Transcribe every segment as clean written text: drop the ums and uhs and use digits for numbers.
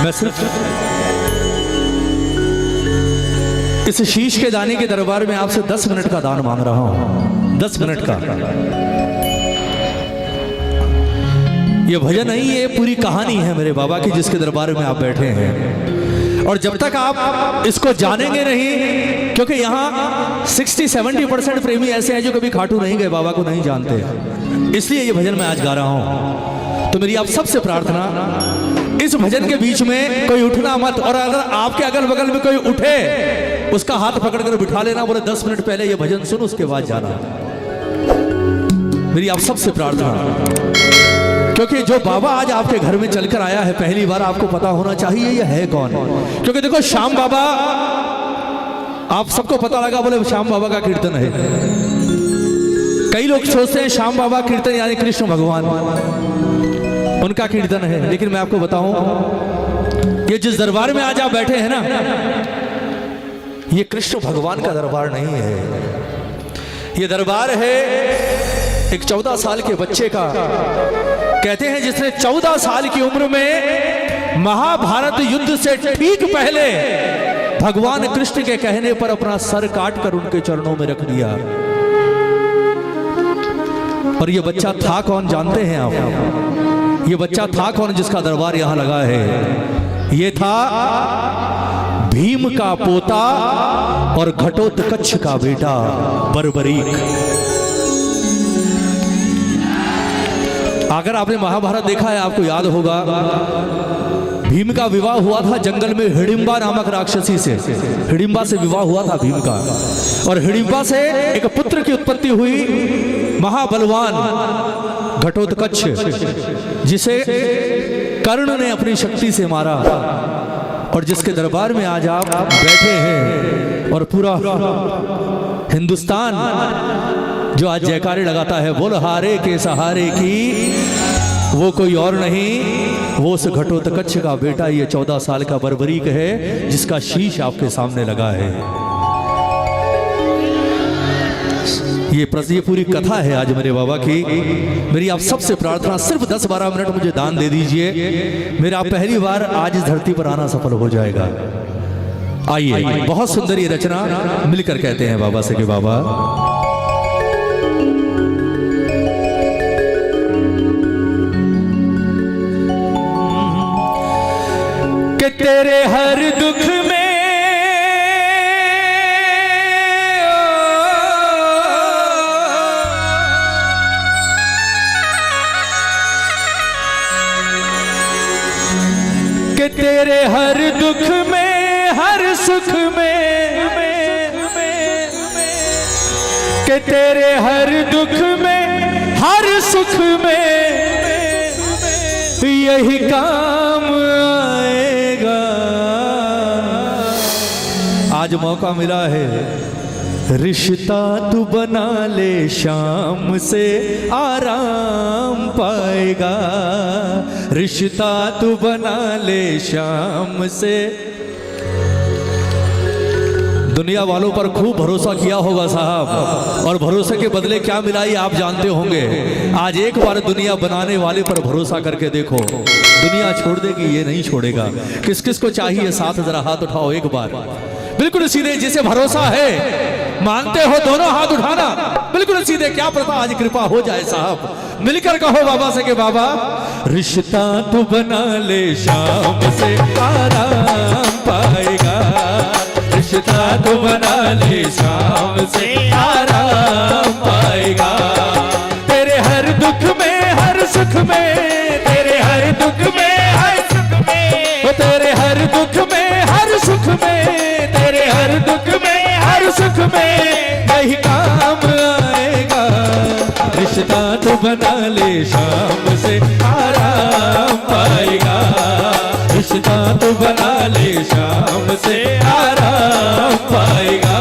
मैं सिर्फ इस शीश के दाने के दरबार में आपसे 10 मिनट का दान मांग रहा हूं, 10 मिनट का। ये भजन नहीं, ये पूरी कहानी है मेरे बाबा की जिसके दरबार में आप बैठे हैं। और जब तक आप इसको जानेंगे नहीं, क्योंकि यहाँ 60-70% प्रेमी ऐसे हैं जो कभी खाटू नहीं गए, बाबा को नहीं जानते, इसलिए ये भजन मैं आज गा रहा हूं। तो मेरी आप सबसे प्रार्थना, इस भजन के बीच में कोई उठना मत, और अगर आपके अगल बगल में कोई उठे उसका हाथ पकड़कर बिठा लेना, बोले 10 मिनट पहले ये भजन सुन, उसके बाद जाना। मेरी आप सबसे प्रार्थना, क्योंकि जो बाबा आज आपके घर में चलकर आया है पहली बार, आपको पता होना चाहिए ये है कौन। क्योंकि देखो श्याम बाबा, आप सबको पता लगा बोले श्याम बाबा का कीर्तन है। कई लोग सोचते हैं श्याम बाबा कीर्तन यानी कृष्ण भगवान, उनका कीर्तन है। लेकिन मैं आपको बताऊं, ये जिस दरबार में आज आप बैठे हैं ना, ये कृष्ण भगवान का दरबार नहीं है। ये दरबार है एक 14 साल के बच्चे का। कहते हैं जिसने 14 साल की उम्र में महाभारत युद्ध से ठीक पहले भगवान कृष्ण के कहने पर अपना सर काटकर उनके चरणों में रख दिया। और ये बच्चा था कौन जानते हैं आप? ये बच्चा था कौन जिसका दरबार यहां लगा है? ये था भीम का पोता और घटोत्कच का बेटा बर्बरीक। अगर आपने महाभारत देखा है आपको याद होगा, भीम का विवाह हुआ था जंगल में हिडिंबा नामक राक्षसी से। हिडिंबा से विवाह हुआ था भीम का, और हिडिंबा से एक पुत्र की उत्पत्ति हुई, महाबलवान घटोत्कच, जिसे कर्ण ने अपनी शक्ति से मारा, और जिसके दरबार में आज आप बैठे हैं। और पूरा हिंदुस्तान जो आज जयकारे लगाता है, बोल हारे के सहारे की, वो कोई और नहीं, वो उस घटोत्कच का बेटा ये 14 साल का बर्बरीक है, जिसका शीश आपके सामने लगा है। ये पूरी कथा है आज मेरे बाबा की। मेरी आप सबसे प्रार्थना, सिर्फ 10-12 मिनट मुझे दान दे दीजिए, मेरा पहली बार आज इस धरती पर आना सफल हो जाएगा। आइए, बहुत सुंदर ये रचना मिलकर कहते हैं बाबा से कि बाबा, कि तेरे हर दुख में कि तेरे हर दुख में हर सुख में, कि तेरे हर दुख में हर सुख में यही काम आएगा। आज मौका मिला है, रिश्ता तू बना ले, शाम से आराम पाएगा। रिश्ता तू बना ले, शाम से। दुनिया वालों पर खूब भरोसा किया होगा साहब, और भरोसे के बदले क्या मिला ये आप जानते होंगे। आज एक बार दुनिया बनाने वाले पर भरोसा करके देखो, दुनिया छोड़ देगी ये नहीं छोड़ेगा। किस किस को चाहिए साथ, जरा हाथ उठाओ एक बार। बिल्कुल सीधे, जिसे भरोसा है, मानते हो दोनों हाथ उठाना, बिल्कुल सीधे। क्या पता आज कृपा हो जाए साहब। मिलकर कहो बाबा से कि बाबा, रिश्ता तू बना ले, शाम से आराम पाएगा। रिश्ता तू बना ले, शाम से आराम पाएगा। तेरे हर दुख में हर सुख में, तेरे हर दुख में हर सुख में, तेरे हर दुख में हर सुख में, तेरे हर दुख में हर सुख में यही काम आएगा। रिश्ता तो बना ले, शाम से आराम पाएगा। रिश्ता तो बना ले, शाम से आराम पाएगा।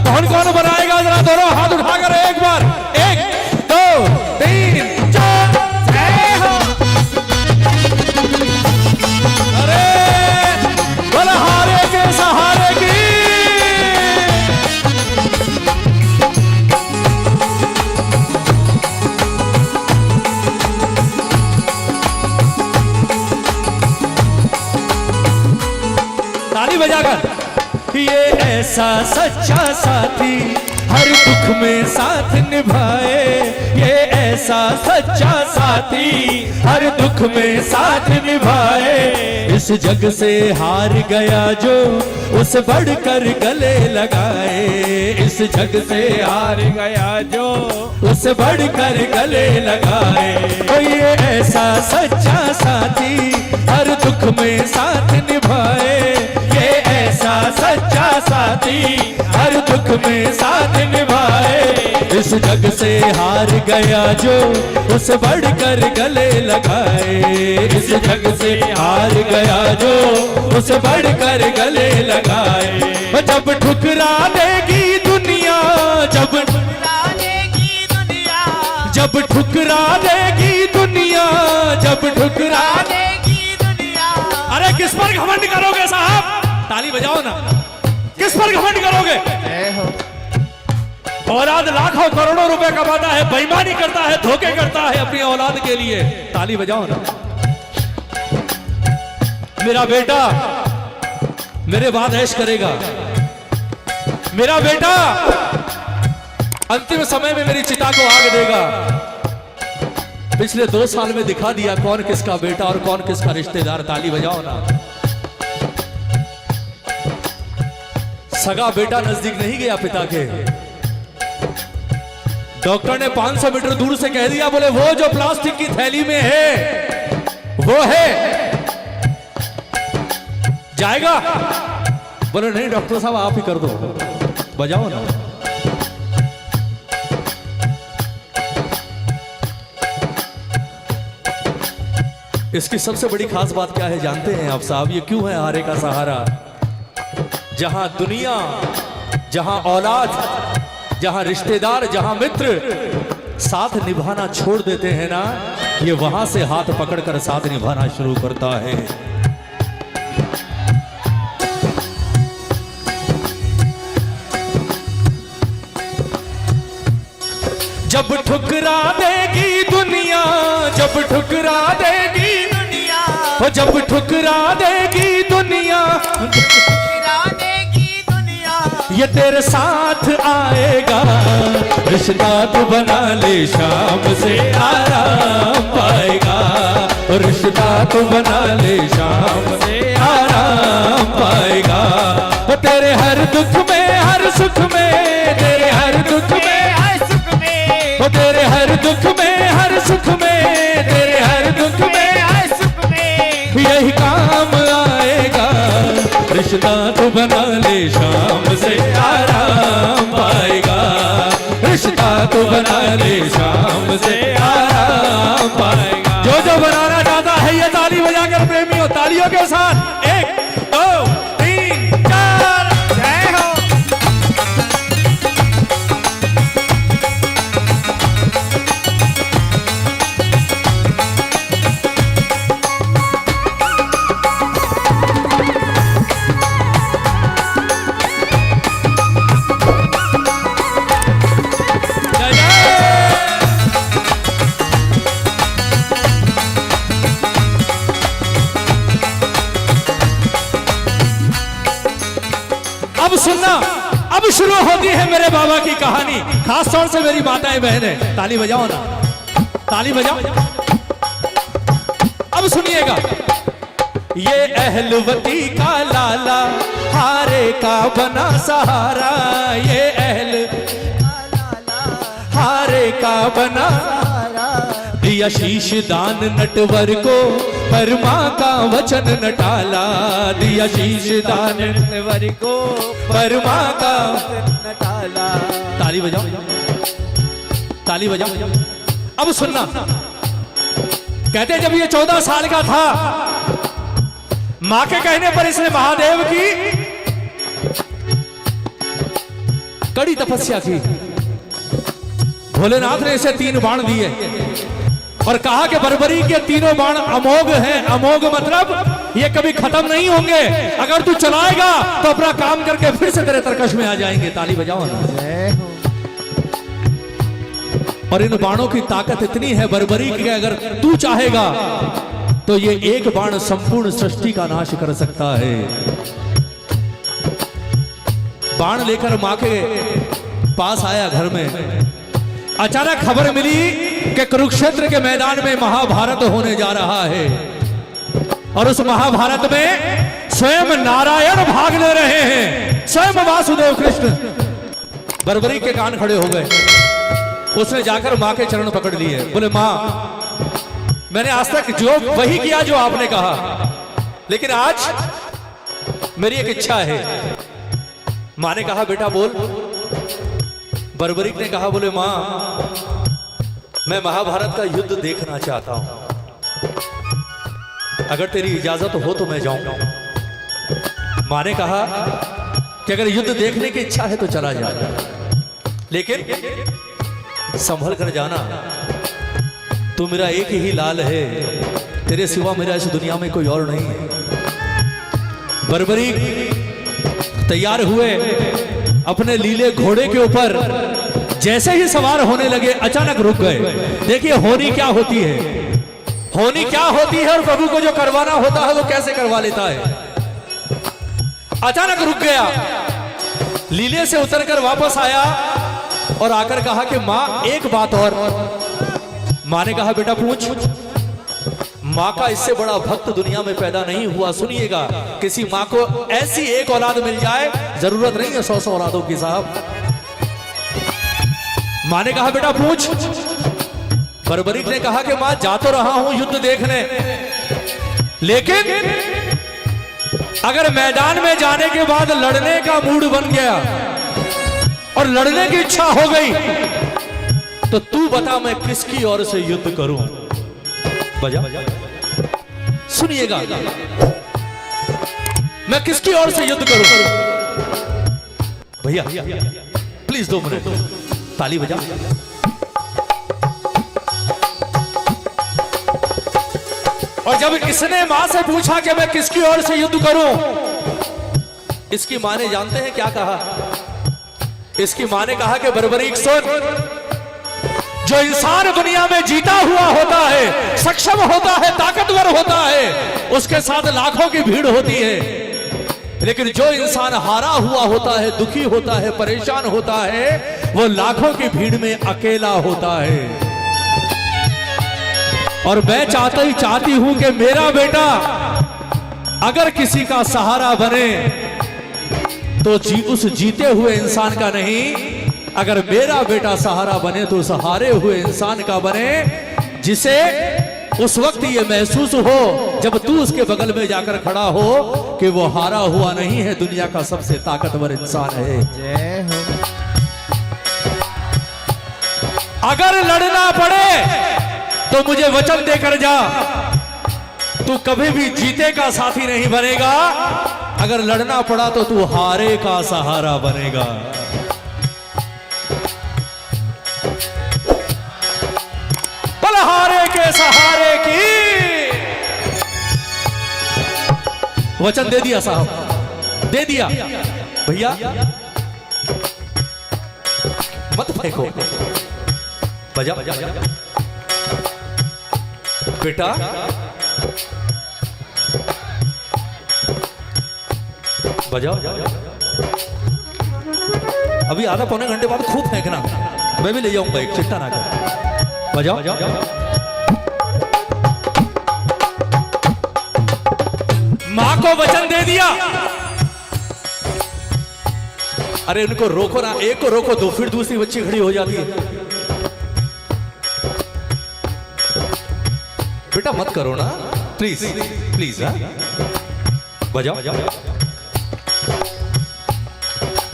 कौन कौन बनाएगा, जरा दोनों हाथ उठाकर एक बार, 1 2 3 4 जय हो। अरे बोला हारे के सहारे की। ताली बजाकर। ये ऐसा सच्चा साथी हर दुख में साथ निभाए, ये ऐसा सच्चा साथी हर दुख में साथ निभाए। इस जग से हार गया जो उसे बढ़कर गले लगाए, इस जग से हार गया जो उसे बढ़कर गले लगाए। तो ये ऐसा सच्चा साथी हर दुख में साथ निभाए, ये ऐसा सच्चा साथी हर दुख में साथ निभाए। इस जग से हार गया जो उसे बढ़कर गले लगाए, इस जग से हार गया जो उसे बढ़कर गले लगाए। जब ठुकरा देगी दुनिया, जब ठुकरा देगी दुनिया, जब ठुकरा देगी दुनिया, जब ठुकरा देगी दुनिया। अरे किस पर घमंड करोगे साहब? ताली बजाओ ना। किस पर घमंड करोगे? औलाद लाखों करोड़ों रुपए कमाता है, बेईमानी करता है, धोखे करता है अपनी औलाद के लिए। ताली बजाओ ना। मेरा बेटा मेरे बाद ऐश करेगा, मेरा बेटा अंतिम समय में मेरी चिता को आग देगा। पिछले 2 साल में दिखा दिया कौन किसका बेटा और कौन किसका रिश्तेदार। ताली बजाओ ना। सगा बेटा नजदीक नहीं गया पिता के। डॉक्टर ने 500 मीटर दूर से कह दिया, बोले वो जो प्लास्टिक की थैली में है वो है, जाएगा? बोले नहीं डॉक्टर साहब आप ही कर दो। बजाओ ना। इसकी सबसे बड़ी खास बात क्या है जानते हैं आप साहब? ये क्यों है हारे का सहारा? जहां दुनिया, जहां औलाद, जहां रिश्तेदार, जहां मित्र साथ निभाना छोड़ देते हैं ना, ये वहां से हाथ पकड़कर साथ निभाना शुरू करता है। जब ठुकरा देगी दुनिया, जब ठुकरा देगी दुनिया, जब ठुकरा देगी दुनिया, ये तेरे साथ आएगा। रिश्ता तो बना ले शाम से आराम पाएगा, रिश्ता तो बना ले शाम से आराम पाएगा। वो तेरे हर दुख में हर सुख में, तेरे हर दुख में हर सुख में, वो तेरे हर दुख में हर सुख में, तेरे हर दुख में हर सुख में यही काम आएगा। रिश्ता तो बना ले शाम से आराम पाएगा, रिश्ता तो बना ले शाम से आराम पाएगा। जो जो बनाना चाहता है ये ताली बजाकर प्रेमियों, तालियों के साथ 1 2 3 4 जय हो। अब सुनना, अब शुरू होती है मेरे बाबा की कहानी, खास तौर से मेरी माताएं बहनें। ताली बजाओ ना, ताली बजाओ। अब सुनिएगा। ये अहलवती का लाला हारे का बना सहारा, ये अहल हारे का बना दिया शीश दान नटवर को, पर मां का वचन न टाला। दिया शीश दान नटवर को, पर मां का वचन न टाला। ताली बजाओ, ताली बजाओ। अब सुनना। कहते जब ये 14 साल का था, मां के कहने पर इसने महादेव की कड़ी तपस्या की। भोलेनाथ ने इसे 3 बाण दिए और कहा कि बर्बरी के 3 बाण अमोघ हैं। अमोघ मतलब ये कभी खत्म नहीं होंगे, अगर तू चलाएगा तो अपना काम करके फिर से तेरे तरकश में आ जाएंगे। ताली बजाओ ना। और इन बाणों की ताकत इतनी है बर्बरी की, अगर तू चाहेगा तो ये एक बाण संपूर्ण सृष्टि का नाश कर सकता है। बाण लेकर मां के पास आया घर में। अचानक खबर मिली कि कुरुक्षेत्र के मैदान में महाभारत होने जा रहा है और उस महाभारत में स्वयं नारायण भाग ले रहे हैं, स्वयं वासुदेव कृष्ण। बर्बरी के कान खड़े हो गए। उसने जाकर मां के चरण पकड़ लिए, बोले मां मैंने आज तक जो वही किया जो आपने कहा, लेकिन आज मेरी एक इच्छा है। मां ने कहा बेटा बोल। बर्बरीक ने कहा बोले मां मैं महाभारत का युद्ध देखना चाहता हूं, अगर तेरी इजाजत हो तो मैं जाऊंगा। मां ने कहा कि अगर युद्ध देखने की इच्छा है तो चला जा, लेकिन संभल कर जाना, तू मेरा एक ही लाल है, तेरे सिवा मेरा इस दुनिया में कोई और नहीं है। बर्बरीक तैयार हुए, अपने लीले घोड़े के ऊपर जैसे ही सवार होने लगे अचानक रुक गए। देखिए होनी क्या होती है, होनी क्या होती है और प्रभु को जो करवाना होता है वो कैसे करवा लेता है। अचानक रुक गया, लीले से उतरकर वापस आया और आकर कहा कि मां एक बात और। मां ने कहा बेटा पूछ। मां का इससे बड़ा भक्त दुनिया में पैदा नहीं हुआ। सुनिएगा, किसी मां को ऐसी एक औलाद मिल जाए, जरूरत नहीं है 100 औलादों की साहब। मां ने कहा बेटा पूछ। बर्बरीक ने कहा कि मां जा तो रहा हूं युद्ध देखने, लेकिन अगर मैदान में जाने के बाद लड़ने का मूड बन गया और लड़ने की इच्छा हो गई तो तू बता मैं किसकी ओर से युद्ध करूं। बजा सुनिएगा, मैं किसकी ओर से युद्ध करूं। भैया प्लीज 2 मिनट ताली बजा। और जब इसने मां से पूछा कि मैं किसकी ओर से युद्ध करूं, इसकी मां ने जानते हैं क्या कहा। इसकी मां ने कहा कि बर्बरीक सुन, जो इंसान दुनिया में जीता हुआ होता है, सक्षम होता है, ताकतवर होता है, उसके साथ लाखों की भीड़ होती है, लेकिन जो इंसान हारा हुआ होता है, दुखी होता है, परेशान होता है, वो लाखों की भीड़ में अकेला होता है। और मैं चाहती हूं कि मेरा बेटा अगर किसी का सहारा बने तो उस जीते हुए इंसान का नहीं, अगर मेरा बेटा सहारा बने तो उस हारे हुए इंसान का बने, जिसे उस वक्त ये महसूस हो जब तू उसके बगल में जाकर खड़ा हो कि वो हारा हुआ नहीं है, दुनिया का सबसे ताकतवर इंसान है। अगर लड़ना पड़े तो मुझे वचन देकर जा, तू कभी भी जीते का साथी नहीं बनेगा, अगर लड़ना पड़ा तो तू हारे का सहारा बनेगा। हारे के सहारे की वचन दे दिया साहब, दे दिया। भैया मत फेंको, बजा बेटा। बजाओ, अभी आधा पौने घंटे बाद खूब फेंकना, मैं भी ले जाऊंगा एक, चिंता ना कर। बजाओ। मां को वचन दे दिया। अरे उनको रोको ना, एक को रोको दो, फिर दूसरी बच्ची खड़ी हो जाती है। बेटा मत करो ना प्लीज प्लीज। बजाओ।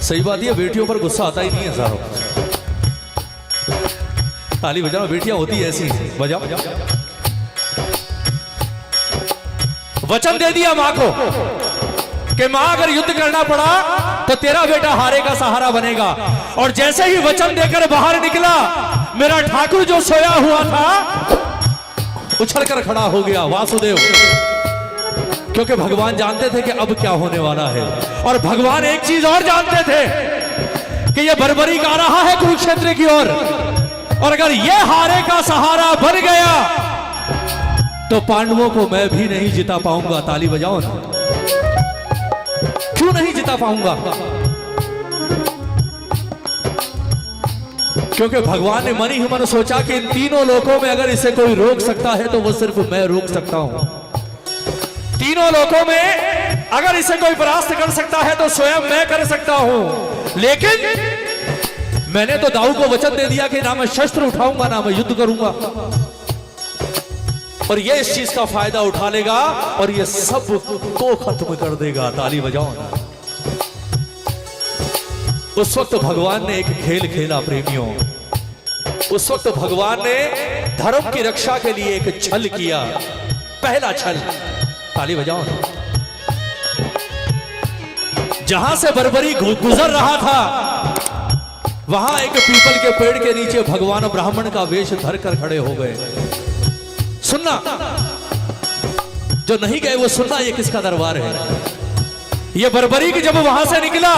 सही बात है, बेटियों पर गुस्सा आता ही नहीं है साहब। ताली बजाओ, बेटियां होती ऐसी। बजाओ। वचन दे दिया मां को कि मां अगर युद्ध करना पड़ा तो तेरा बेटा हारे का सहारा बनेगा। और जैसे ही वचन देकर बाहर निकला, मेरा ठाकुर जो सोया हुआ था उछलकर खड़ा हो गया, वासुदेव। क्योंकि भगवान जानते थे कि अब क्या होने वाला है, और भगवान एक चीज और जानते थे कि ये बर्बरीक आ रहा है कुरुक्षेत्र की ओर, और अगर ये हारे का सहारा बन गया तो पांडवों को मैं भी नहीं जिता पाऊंगा। ताली बजाओ ना। क्यों नहीं जिता पाऊंगा? क्योंकि भगवान ने मन ही मन सोचा कि इन तीनों लोकों में अगर इसे कोई रोक सकता है तो वो सिर्फ मैं रोक सकता हूं। तीनों लोकों में अगर इसे कोई परास्त कर सकता है तो स्वयं मैं कर सकता हूं। लेकिन मैंने तो दाऊ को वचन दे दिया कि ना मैं शस्त्र उठाऊंगा ना मैं युद्ध करूंगा, और ये इस चीज का फायदा उठा लेगा और ये सब को खत्म कर देगा। ताली बजाओ ना। उस वक्त भगवान ने एक खेल खेला प्रेमियों। उस वक्त भगवान ने धर्म की रक्षा के लिए एक छल किया, पहला छल। ताली बजाओ ना। जहां से बर्बरी गुजर रहा था वहां एक पीपल के पेड़ के नीचे भगवान ब्राह्मण का वेश धरकर खड़े हो गए। सुनना, जो नहीं गए वो सुनना, ये किसका दरबार है। ये बर्बरी की जब वहां से निकला,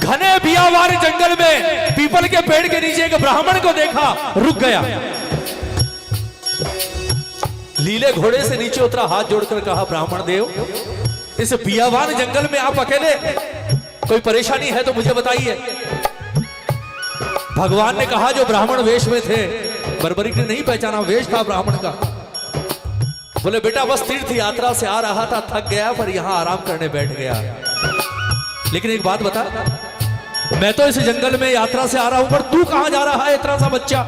घने बियावार जंगल में पीपल के पेड़ के नीचे एक ब्राह्मण को देखा, रुक गया। लीले घोड़े से नीचे उतरा, हाथ जोड़कर कहा, ब्राह्मण देव, इस बियावान जंगल में आप अकेले, कोई परेशानी है तो मुझे बताइए। भगवान ने कहा, जो ब्राह्मण वेश में थे, बर्बरी ने नहीं पहचाना, वेश था ब्राह्मण का। बोले, बेटा बस तीर्थ यात्रा से आ रहा था, थक गया, पर यहां आराम करने बैठ गया। लेकिन एक बात बता, मैं तो इस जंगल में यात्रा से आ रहा हूं, पर तू कहां जा रहा है इतना सा बच्चा।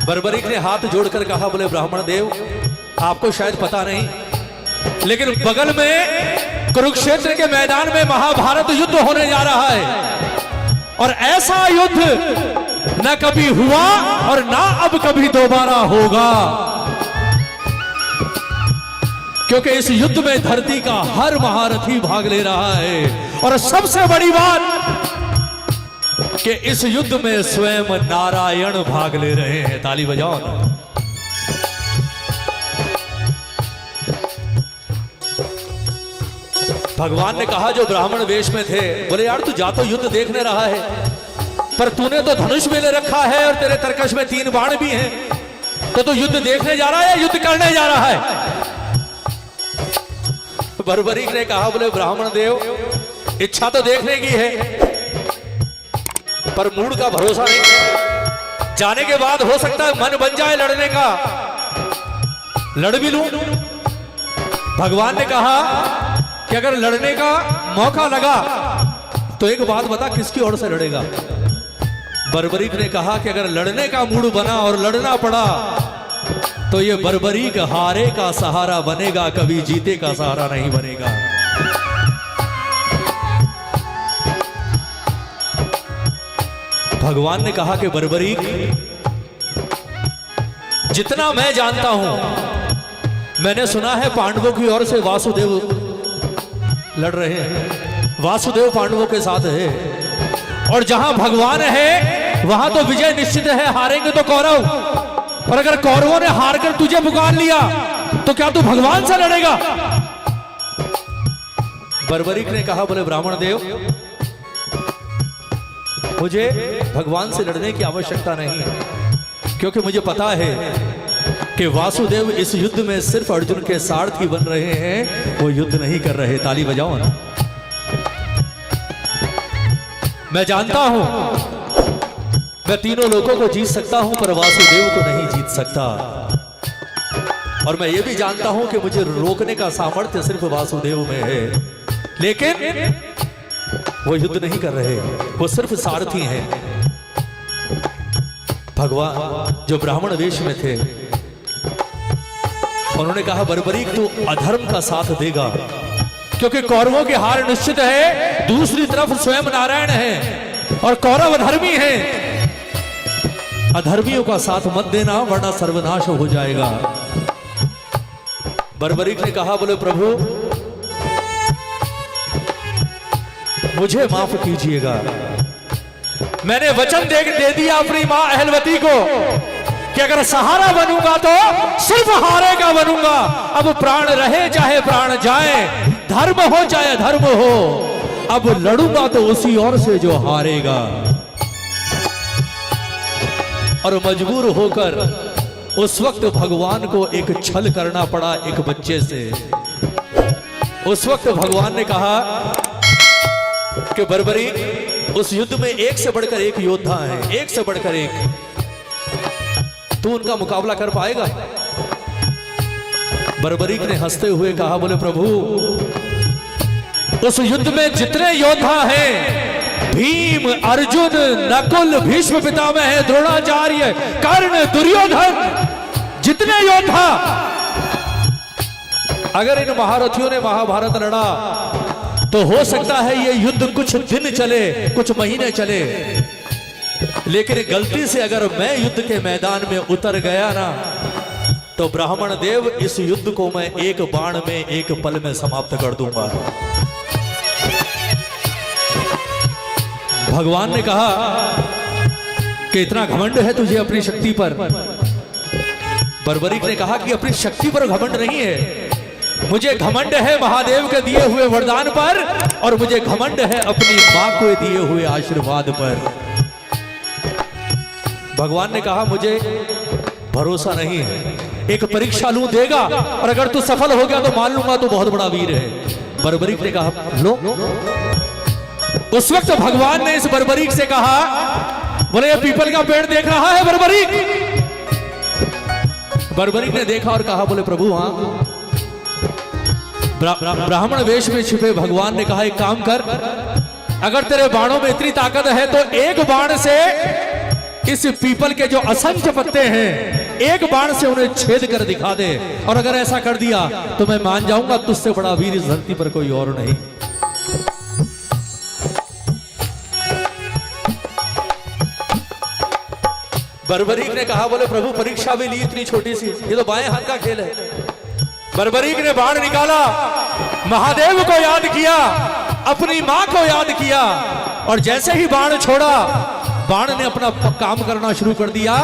बर्बरीक ने हाथ जोड़कर कहा, बोले ब्राह्मण देव, आपको शायद पता नहीं, लेकिन बगल में कुरुक्षेत्र के मैदान में महाभारत युद्ध होने जा रहा है, और ऐसा युद्ध न कभी हुआ और ना अब कभी दोबारा होगा, क्योंकि इस युद्ध में धरती का हर महारथी भाग ले रहा है। और सबसे बड़ी बात कि इस युद्ध में स्वयं नारायण भाग ले रहे हैं। ताली बजाओ ना। भगवान ने कहा, जो ब्राह्मण वेश में थे, बोले यार तू जा तो युद्ध देखने रहा है, पर तूने तो धनुष में ले रखा है और तेरे तरकश में 3 बाण भी हैं, तो तू युद्ध देखने जा रहा है या युद्ध करने जा रहा है। बर्बरीक ने कहा, बोले ब्राह्मण देव, इच्छा तो देखने की है, पर मूड का भरोसा नहीं। जाने के बाद हो सकता है मन बन जाए लड़ने का, लड़ भी लूं। भगवान ने कहा कि अगर लड़ने का मौका लगा तो एक बात बता, किसकी ओर से लड़ेगा। बर्बरीक ने कहा कि अगर लड़ने का मूड बना और लड़ना पड़ा तो ये बर्बरीक हारे का सहारा बनेगा, कभी जीते का सहारा नहीं बनेगा। भगवान ने कहा कि बर्बरीक, जितना मैं जानता हूं, मैंने सुना है पांडवों की ओर से वासुदेव लड़ रहे हैं, वासुदेव पांडवों के साथ है, और जहां भगवान है वहां तो विजय निश्चित है, हारेंगे तो कौरव। और अगर कौरवों ने हार कर तुझे पुकार लिया तो क्या तू भगवान से लड़ेगा। बर्बरीक ने कहा, बोले ब्राह्मण देव, मुझे भगवान से लड़ने की आवश्यकता नहीं है, क्योंकि मुझे पता है कि वासुदेव इस युद्ध में सिर्फ अर्जुन के सारथी बन रहे हैं, वो युद्ध नहीं कर रहे। ताली बजाओ ना। मैं जानता हूं मैं तीनों लोगों को जीत सकता हूं, पर वासुदेव को नहीं जीत सकता, और मैं ये भी जानता हूं कि मुझे रोकने का सामर्थ्य सिर्फ वासुदेव में है, लेकिन वो युद्ध नहीं कर रहे, वो सिर्फ सारथी हैं। भगवान जो ब्राह्मण वेश में थे, उन्होंने कहा, बर्बरीक तू अधर्म का साथ देगा, क्योंकि कौरवों की हार निश्चित है, दूसरी तरफ स्वयं नारायण है और कौरव अधर्मी हैं। अधर्मियों का साथ मत देना, वरना सर्वनाश हो जाएगा। बर्बरीक ने कहा, बोले प्रभु मुझे माफ कीजिएगा, मैंने वचन दे दिया अपनी मां अहलवती को कि अगर सहारा बनूंगा तो सिर्फ हारे का बनूंगा। अब प्राण रहे चाहे प्राण जाए, धर्म हो चाहे अधर्म हो, अब लड़ूंगा तो उसी ओर से जो हारेगा। और मजबूर होकर उस वक्त भगवान को एक छल करना पड़ा एक बच्चे से। उस वक्त भगवान ने कहा कि बर्बरीक उस युद्ध में एक से बढ़कर एक योद्धा है, एक से बढ़कर एक। तू उनका मुकाबला कर पाएगा? बर्बरीक ने हंसते हुए कहा, बोले प्रभु उस युद्ध में जितने योद्धा हैं, भीम, अर्जुन, नकुल, भीष्म पितामह, द्रोणाचार्य, कर्ण, दुर्योधन, जितने योद्धा, अगर इन महारथियों ने महाभारत लड़ा तो हो सकता है ये युद्ध कुछ दिन चले, कुछ महीने चले, लेकिन गलती से अगर मैं युद्ध के मैदान में उतर गया ना, तो ब्राह्मण देव इस युद्ध को मैं एक बाण में, एक पल में समाप्त कर दूंगा। भगवान ने कहा कि इतना घमंड है तुझे अपनी शक्ति पर? बर्बरीक ने कहा कि अपनी शक्ति पर घमंड नहीं है, मुझे घमंड है महादेव के दिए हुए वरदान पर, और मुझे घमंड है अपनी मां को दिए हुए आशीर्वाद पर। भगवान ने कहा मुझे भरोसा नहीं है, एक परीक्षा लूं देगा, और अगर तू सफल हो गया तो मान लूंगा तू बहुत बड़ा वीर है। बर्बरीक ने कहा लो। उस वक्त भगवान ने इस बर्बरीक से कहा, बोले ये पीपल का पेड़ देख रहा है बर्बरीक? बर्बरीक ने देखा और कहा, बोले प्रभु हाँ। ब्राह्मण वेश में छिपे भगवान ने कहा, एक काम कर, अगर तेरे बाणों में इतनी ताकत है तो एक बाण से इस पीपल के जो असंख्य पत्ते हैं, एक बाण से उन्हें छेद कर दिखा दे, और अगर ऐसा कर दिया तो मैं मान जाऊंगा तुझसे बड़ा वीर इस धरती पर कोई और नहीं। बर्बरीक ने कहा, बोले प्रभु परीक्षा भी ली इतनी छोटी सी, ये तो बाएं हाथ का खेल है। बर्बरीक ने बाण निकाला, महादेव को याद किया, अपनी मां को याद किया, और जैसे ही बाण छोड़ा, बाण ने अपना काम करना शुरू कर दिया,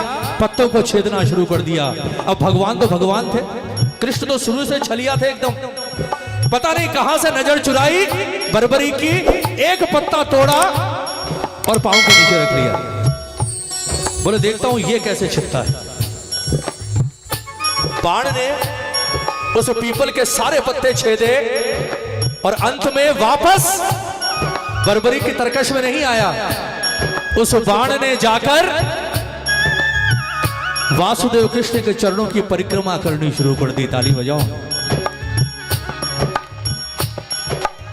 पत्तों को छेदना शुरू कर दिया। अब भगवान तो भगवान थे, कृष्ण तो शुरू से छलिया थे एकदम। पता नहीं कहां से नजर चुराई बर्बरीक की, एक पत्ता तोड़ा और पांव के नीचे रख लिया। बोले देखता हूं ये कैसे छिपता है। बाण ने उस पीपल के सारे पत्ते छेदे, और अंत में वापस बर्बरीक की तरकश में नहीं आया। उस बाण ने जाकर वासुदेव कृष्ण के चरणों की परिक्रमा करनी शुरू कर दी। ताली बजाओ।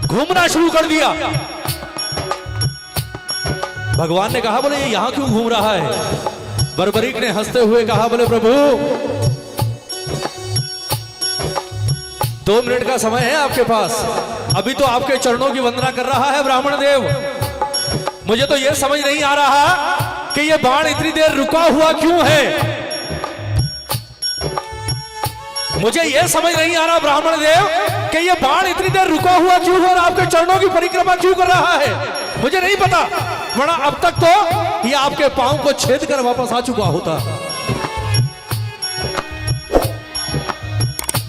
घूमना शुरू कर दिया। भगवान ने कहा, बोले ये यहां क्यों घूम रहा है? बर्बरीक ने हंसते हुए कहा, बोले प्रभु 2 मिनट का समय है आपके पास, अभी तो आपके चरणों की वंदना कर रहा है ब्राह्मण देव। मुझे तो यह समझ नहीं आ रहा कि यह बाण इतनी देर रुका हुआ क्यों है। मुझे यह समझ नहीं आ रहा ब्राह्मण देव कि यह बाण इतनी देर रुका हुआ क्यों है और आपके चरणों की परिक्रमा क्यों कर रहा है। मुझे नहीं पता, वरना अब तक तो यह आपके पांव को छेद कर वापस आ चुका होता।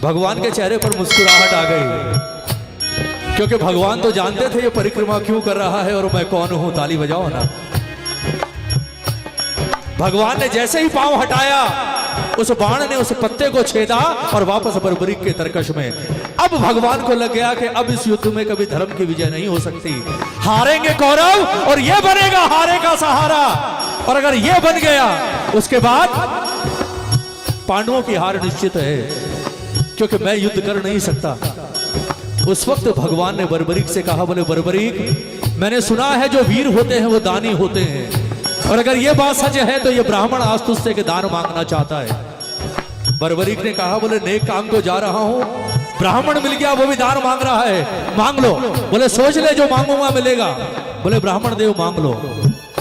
भगवान के चेहरे पर मुस्कुराहट आ गई, क्योंकि भगवान तो जानते थे ये परिक्रमा क्यों कर रहा है और मैं कौन हूं। ताली बजाओ ना। भगवान ने जैसे ही पांव हटाया, उस बाण ने उस पत्ते को छेदा और वापस बर्बरीक के तरकश में। अब भगवान को लग गया कि अब इस युद्ध में कभी धर्म की विजय नहीं हो सकती। हारेंगे कौरव और यह बनेगा हारे का सहारा, और अगर यह बन गया उसके बाद पांडवों की हार निश्चित है, क्योंकि मैं युद्ध कर नहीं सकता। उस वक्त भगवान ने बर्बरीक से कहा, बोले बर्बरीक मैंने सुना है जो वीर होते हैं वो दानी होते हैं, और अगर ये बात सच है तो ये ब्राह्मण आज तुझसे के दान मांगना चाहता है। बर्बरीक ने कहा, बोले नेक काम को जा रहा हूं, ब्राह्मण मिल गया वो भी दान मांग रहा है, मांग लो। बोले सोच ले जो मांगूंगा मिलेगा। बोले ब्राह्मण देव मांग लो।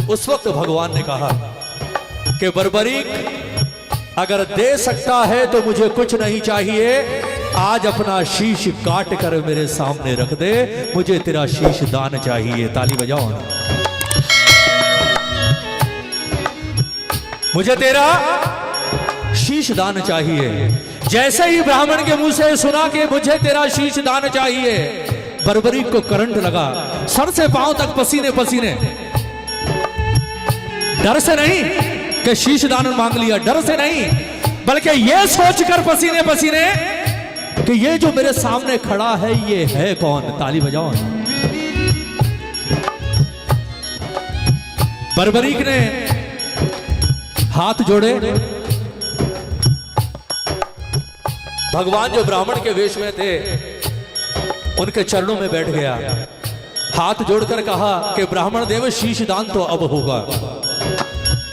उस वक्त भगवान ने कहा कि बर्बरीक अगर दे सकता है तो मुझे कुछ नहीं चाहिए, आज अपना शीश काट कर मेरे सामने रख दे, मुझे तेरा शीश दान चाहिए। ताली बजाओ ना। मुझे तेरा शीश दान चाहिए। जैसे ही ब्राह्मण के मुंह से सुना कि मुझे तेरा शीश दान चाहिए, बर्बरीक को करंट लगा, सर से पांव तक पसीने पसीने। डर से नहीं कि शीश दान मांग लिया, डर से नहीं, बल्कि यह सोचकर पसीने पसीने कि ये जो मेरे सामने खड़ा है ये है कौन। ताली बजाओ। बर्बरीक ने हाथ जोड़े, भगवान जो ब्राह्मण के वेश में थे उनके चरणों में बैठ गया, हाथ जोड़कर कहा कि ब्राह्मण देव शीश दान तो अब होगा,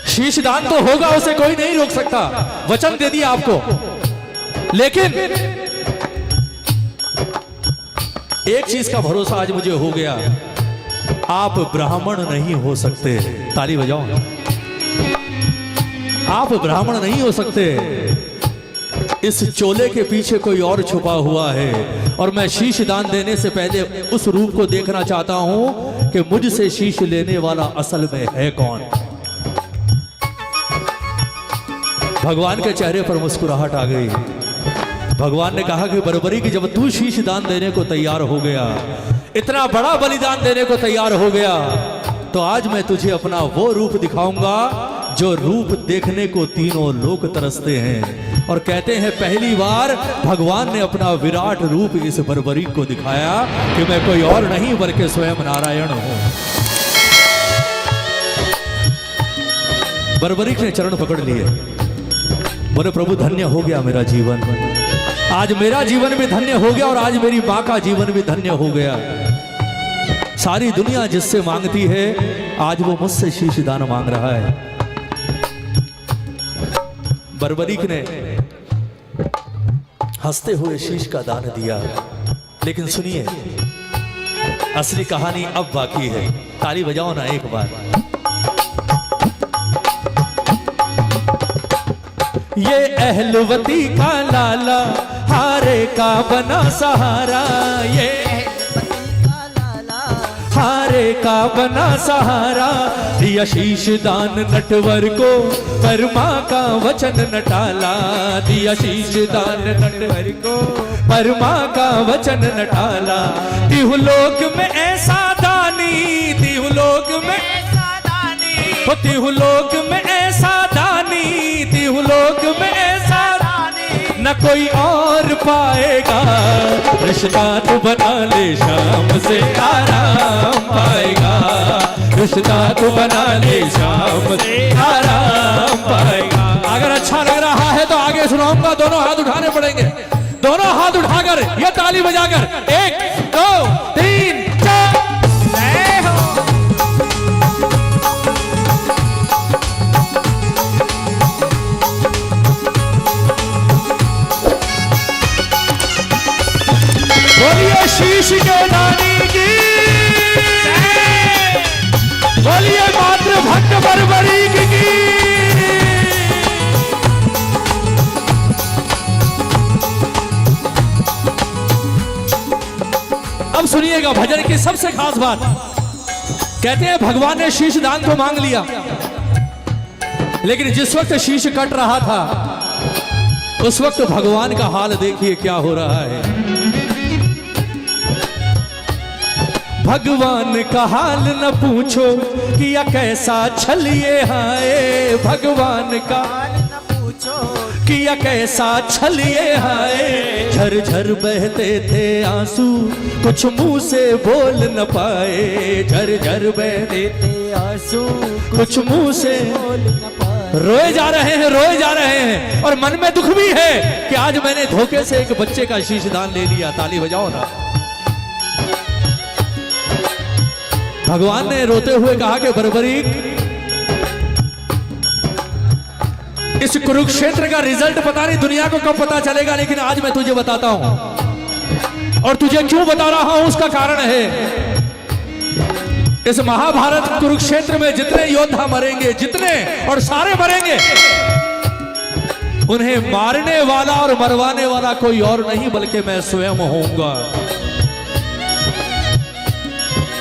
शीश दान तो होगा, उसे कोई नहीं रोक सकता, वचन दे दिया आपको। लेकिन एक चीज का भरोसा आज मुझे हो गया, आप ब्राह्मण नहीं हो सकते। ताली बजाओ। आप ब्राह्मण नहीं हो सकते, इस चोले के पीछे कोई और छुपा हुआ है, और मैं शीश दान देने से पहले उस रूप को देखना चाहता हूं कि मुझसे शीश लेने वाला असल में है कौन। भगवान के चेहरे पर मुस्कुराहट आ गई। भगवान ने कहा कि बर्बरी की जब तू शीश दान देने को तैयार हो गया, इतना बड़ा बलिदान देने को तैयार हो गया, तो आज मैं तुझे अपना वो रूप दिखाऊंगा जो रूप देखने को तीनों लोग तरसते हैं। और कहते हैं पहली बार भगवान ने अपना विराट रूप इस बर्बरीक को दिखाया कि मैं कोई और नहीं बल्कि स्वयं नारायण हूं। बर्बरीक ने चरण पकड़ लिए, बोले प्रभु धन्य हो गया मेरा जीवन, आज मेरा जीवन भी धन्य हो गया और आज मेरी मां का जीवन भी धन्य हो गया। सारी दुनिया जिससे मांगती है आज वो मुझसे शीश दान मांग रहा है। बर्बरीक ने हंसते हुए शीश का दान दिया। लेकिन सुनिए, असली कहानी अब बाकी है। ताली बजाओ ना एक बार। ये अहलवती का लाला हारे का बना सहारा, ये हारे का बना सहारा, दिया शीश दान नटवर को परमा का वचन न टाला, दिया शीश दान नटवर को परमा का वचन न टाला। तिहुलोक में ऐसा दानी, तिहुलोक में ऐसा दानी, तिहुलोक में ऐसा दानी, तिहुलोक में ऐसा दानी न कोई और पाएगा। रिश्ता तू बना ले शाम से आराम पाएगा, रिश्ता तू बना ले शाम से आराम पाएगा। अगर अच्छा लग रहा है तो आगे सुनाऊंगा, दोनों हाथ उठाने पड़ेंगे, दोनों हाथ उठाकर ये ताली बजाकर 1 2 3 4 बोलिए शीश के दानी की, बोलिए मातृ भक्त बर्बरीक की। अब सुनिएगा भजन की सबसे खास बात। कहते हैं भगवान ने शीश दान तो मांग लिया, लेकिन जिस वक्त शीश कट रहा था उस वक्त भगवान का हाल देखिए क्या हो रहा है। भगवान का हाल न पूछो किया कैसा छलिए हाय, भगवान का हाल न पूछो किया कैसा छलिए हाय। झरझर बहते थे आंसू कुछ मुंह से बोल न पाए, झरझर बहते थे आंसू कुछ मुंह से बोल न पाए। रोए जा रहे हैं, रोए जा रहे हैं, और मन में दुख भी है कि आज मैंने धोखे से एक बच्चे का शीश दान ले लिया। ताली बजाओ ना। भगवान ने रोते हुए कहा कि बर्बरीक, इस कुरुक्षेत्र का रिजल्ट पता नहीं दुनिया को कब पता चलेगा, लेकिन आज मैं तुझे बताता हूं। और तुझे क्यों बता रहा हूं उसका कारण है, इस महाभारत कुरुक्षेत्र में जितने योद्धा मरेंगे, जितने और सारे मरेंगे, उन्हें मारने वाला और मरवाने वाला कोई और नहीं बल्कि मैं स्वयं होऊंगा।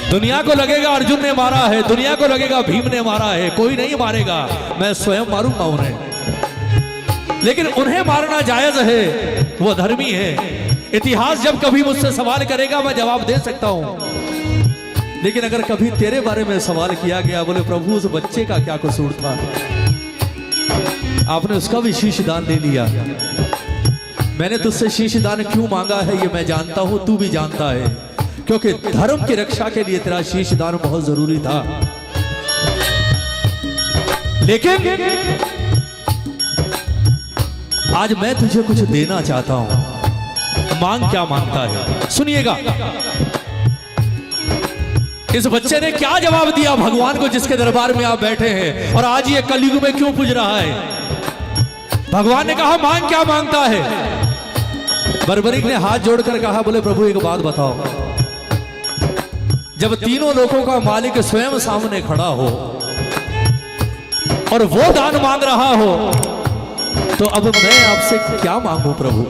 दुनिया को लगेगा अर्जुन ने मारा है, दुनिया को लगेगा भीम ने मारा है, कोई नहीं मारेगा, मैं स्वयं मारूंगा उन्हें। लेकिन उन्हें मारना जायज है, वो धर्मी है। इतिहास जब कभी मुझसे सवाल करेगा मैं जवाब दे सकता हूं। लेकिन अगर कभी तेरे बारे में सवाल किया गया, बोले प्रभु उस बच्चे का क्या कसूर था, आपने उसका भी शीश दान ले लिया। मैंने तुझसे शीश दान क्यों मांगा है ये मैं जानता हूं, तू भी जानता है, क्योंकि धर्म की रक्षा के लिए तेरा शीश दान बहुत जरूरी था। लेकिन आज मैं तुझे कुछ देना चाहता हूं। मांग क्या मांगता है, सुनिएगा। इस बच्चे ने क्या जवाब दिया भगवान को जिसके दरबार में आप बैठे हैं, और आज ये कलयुग में क्यों पूज रहा है। भगवान ने कहा मांग क्या मांगता है। बर्बरीक ने हाथ जोड़कर कहा, बोले प्रभु एक बात बताओ, जब तीनों लोगों का मालिक स्वयं सामने खड़ा हो और वो दान मांग रहा हो, तो अब मैं आपसे क्या मांगू प्रभु।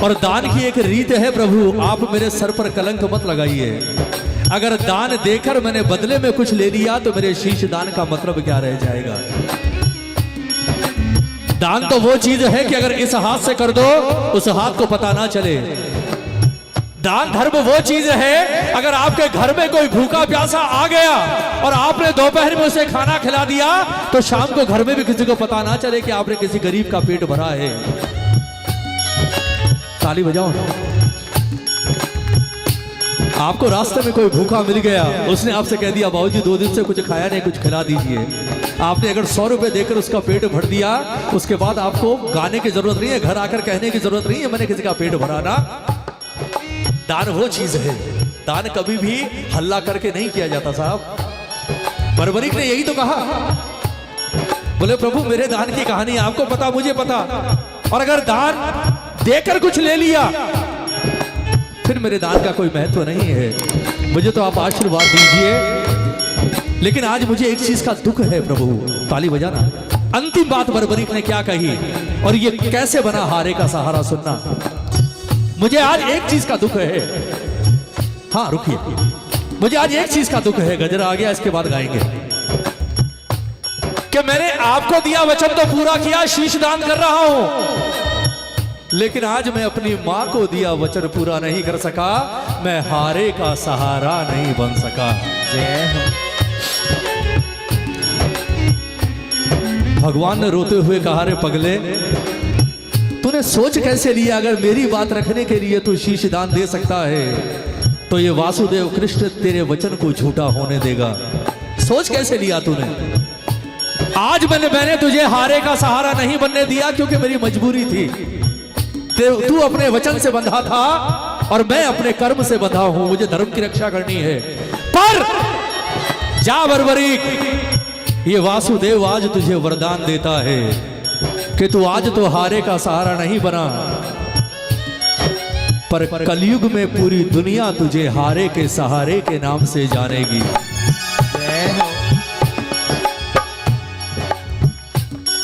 और दान की एक रीत है प्रभु, आप मेरे सर पर कलंक मत लगाइए। अगर दान देकर मैंने बदले में कुछ ले लिया तो मेरे शीश दान का मतलब क्या रह जाएगा। दान तो वो चीज है कि अगर इस हाथ से कर दो उस हाथ को पता ना चले। दान धर्म वो चीज है, अगर आपके घर में कोई भूखा प्यासा आ गया और आपने दोपहर में उसे खाना खिला दिया तो शाम को घर में भी किसी को पता ना चले कि आपने किसी गरीब का पेट भरा है। ताली बजाओ। आपको रास्ते में कोई भूखा मिल गया, उसने आपसे कह दिया बाबूजी 2 दिन से कुछ खाया नहीं, कुछ खिला दीजिए। आपने अगर 100 रुपए देकर उसका पेट भर दिया, उसके बाद आपको गाने की जरूरत नहीं है, घर आकर कहने की जरूरत नहीं है मैंने किसी का पेट भरा ना। दान वो चीज है, दान कभी भी हल्ला करके नहीं किया जाता साहब। बर्बरीक ने यही तो कहा, बोले प्रभु मेरे दान की कहानी आपको पता मुझे पता, और अगर दान देकर कुछ ले लिया फिर मेरे दान का कोई महत्व नहीं है। मुझे तो आप आशीर्वाद दीजिए, लेकिन आज मुझे एक चीज का दुख है प्रभु। ताली बजाना। अंतिम बात बर्बरीक ने क्या कही और ये कैसे बना हारे का सहारा, सुनना। मुझे आज एक चीज का दुख है। हाँ रुकिए, मुझे आज एक चीज का दुख है। गजरा आ गया, इसके बाद गाएंगे। कि मैंने आपको दिया वचन तो पूरा किया, शीश दान कर रहा हूं, लेकिन आज मैं अपनी मां को दिया वचन पूरा नहीं कर सका। मैं हारे का सहारा नहीं बन सका। भगवान ने रोते हुए कहा, रे पगले तूने सोच कैसे लिया, अगर मेरी बात रखने के लिए तू शीश दान दे सकता है तो ये वासुदेव कृष्ण तेरे वचन को झूठा होने देगा। सोच कैसे लिया तूने। आज मैंने तुझे हारे का सहारा नहीं बनने दिया क्योंकि मेरी मजबूरी थी। तू अपने वचन से बंधा था और मैं अपने कर्म से बंधा हूं, मुझे धर्म की रक्षा करनी है। पर जा बर्बरीक, ये वासुदेव आज तुझे वरदान देता है कि तू आज तो हारे का सहारा नहीं बना, पर कलयुग में पूरी दुनिया तुझे हारे के सहारे के नाम से जानेगी।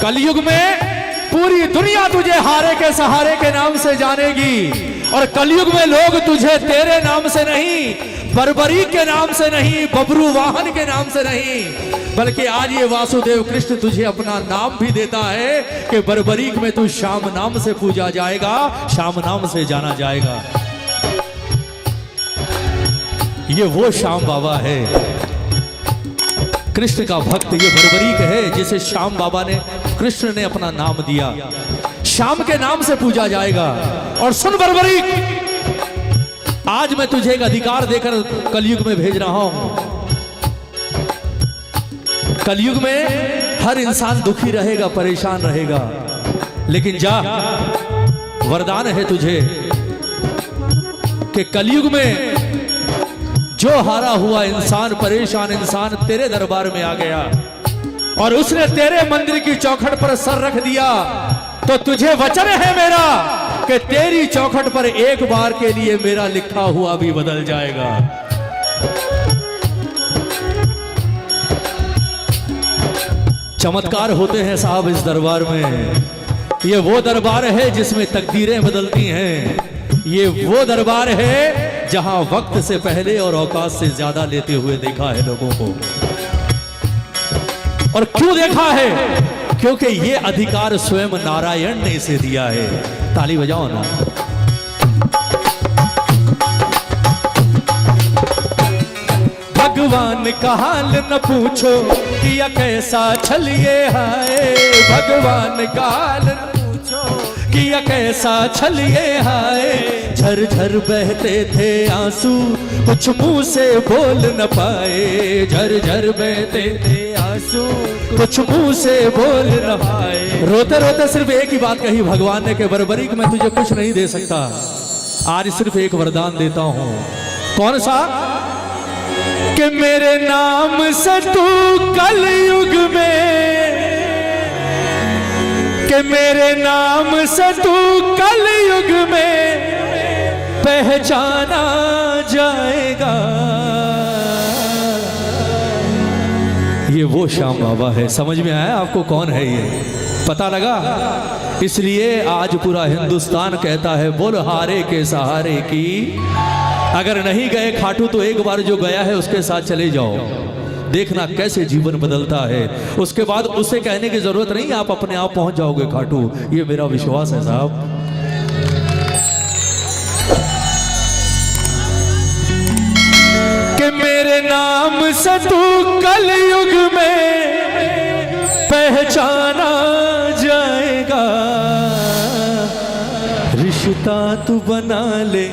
कलयुग में पूरी दुनिया तुझे हारे के सहारे के नाम से जानेगी, और कलयुग में लोग तुझे तेरे नाम से नहीं, बर्बरीक के नाम से नहीं, बबरू वाहन के नाम से नहीं, बल्कि आज ये वासुदेव कृष्ण तुझे अपना नाम भी देता है कि बर्बरीक में तू श्याम नाम से पूजा जाएगा, श्याम नाम से जाना जाएगा। ये वो श्याम बाबा है, कृष्ण का भक्त ये बर्बरीक है जिसे श्याम बाबा ने, कृष्ण ने अपना नाम दिया। श्याम के नाम से पूजा जाएगा। और सुन बर्बरीक, आज मैं तुझे एक अधिकार देकर कलयुग में भेज रहा हूं। कलयुग में हर इंसान दुखी रहेगा, परेशान रहेगा, लेकिन जा, वरदान है तुझे कि कलयुग में जो हारा हुआ इंसान, परेशान इंसान तेरे दरबार में आ गया और उसने तेरे मंदिर की चौखट पर सर रख दिया, तो तुझे वचन है मेरा कि तेरी चौखट पर एक बार के लिए मेरा लिखा हुआ भी बदल जाएगा। चमत्कार होते हैं साहब इस दरबार में। ये वो दरबार है जिसमें तकदीरें बदलती हैं। ये वो दरबार है जहां वक्त से पहले और औकात से ज्यादा लेते हुए देखा है लोगों को। और क्यों देखा है? क्योंकि ये अधिकार स्वयं नारायण ने इसे दिया है। ताली बजाओ ना। भगवान का हाल न पूछो किया कैसा छलिए हाय, भगवान का हाल न पूछो किया कैसा छलिए हाय। झरझर बहते थे आंसू कुछ मुंह से बोल न पाए, झरझर बहते थे आंसू हंसू कुछ मुंह से बोल न पाए। रोते रोते सिर्फ एक ही बात कही भगवान ने कि बर्बरी कि मैं तुझे कुछ नहीं दे सकता, आज सिर्फ एक वरदान देता हूं। कौन सा? कि मेरे नाम से तू कलयुग में, कि मेरे नाम से तू कलयुग में पहचाना जाएगा। ये वो श्याम बाबा है। समझ में आया आपको कौन है ये? पता लगा? इसलिए आज पूरा हिंदुस्तान कहता है बोल हारे के सहारे की। अगर नहीं गए खाटू तो एक बार जो गया है उसके साथ चले जाओ, देखना कैसे जीवन बदलता है। उसके बाद उसे कहने की जरूरत नहीं, आप अपने आप पहुंच जाओगे खाटू। ये मेरा विश्वास है साहब। कि मेरे नाम से तू कलयुग में पहचाना जाएगा। रिश्ता तू बना ले।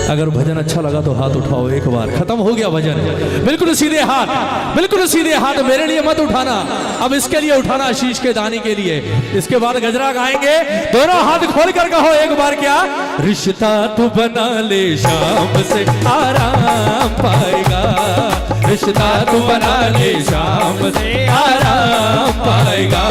अगर भजन अच्छा लगा तो हाथ उठाओ एक बार। खत्म हो गया भजन। बिल्कुल सीधे हाथ, बिल्कुल सीधे हाथ। मेरे लिए मत उठाना, अब इसके लिए उठाना, शीश के दानी के लिए। इसके बाद गजरा गाएंगे, दोनों हाथ खोल कर कहो एक बार क्या? रिश्ता तू बना ले शाम से आराम पाएगा। रिश्ता तू बना ले शाम से आराम पाएगा।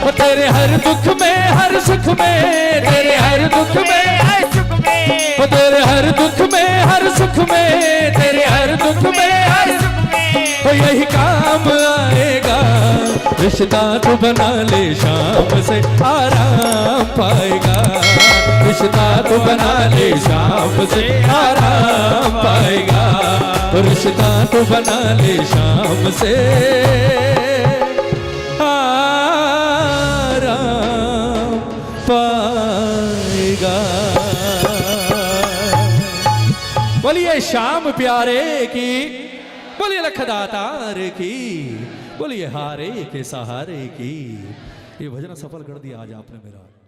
वो तेरे हर दुख में हर सुख में, तेरे हर दुख में हर सुख में, वो तेरे हर दुख में हर सुख में, तेरे हर दुख में हर सुख में वो यही काम आएगा। रिश्ता तू बना ले शाम से आराम पाएगा। रिश्ता तू बना ले शाम से आराम पाएगा। रिश्ता तू बना ले शाम से आराम पाएगा। बोलिए श्याम प्यारे की, बोलिए लखदातार की, बोलिए हारे के सहारे की। ये भजन सफल कर दिया आज आपने मेरा।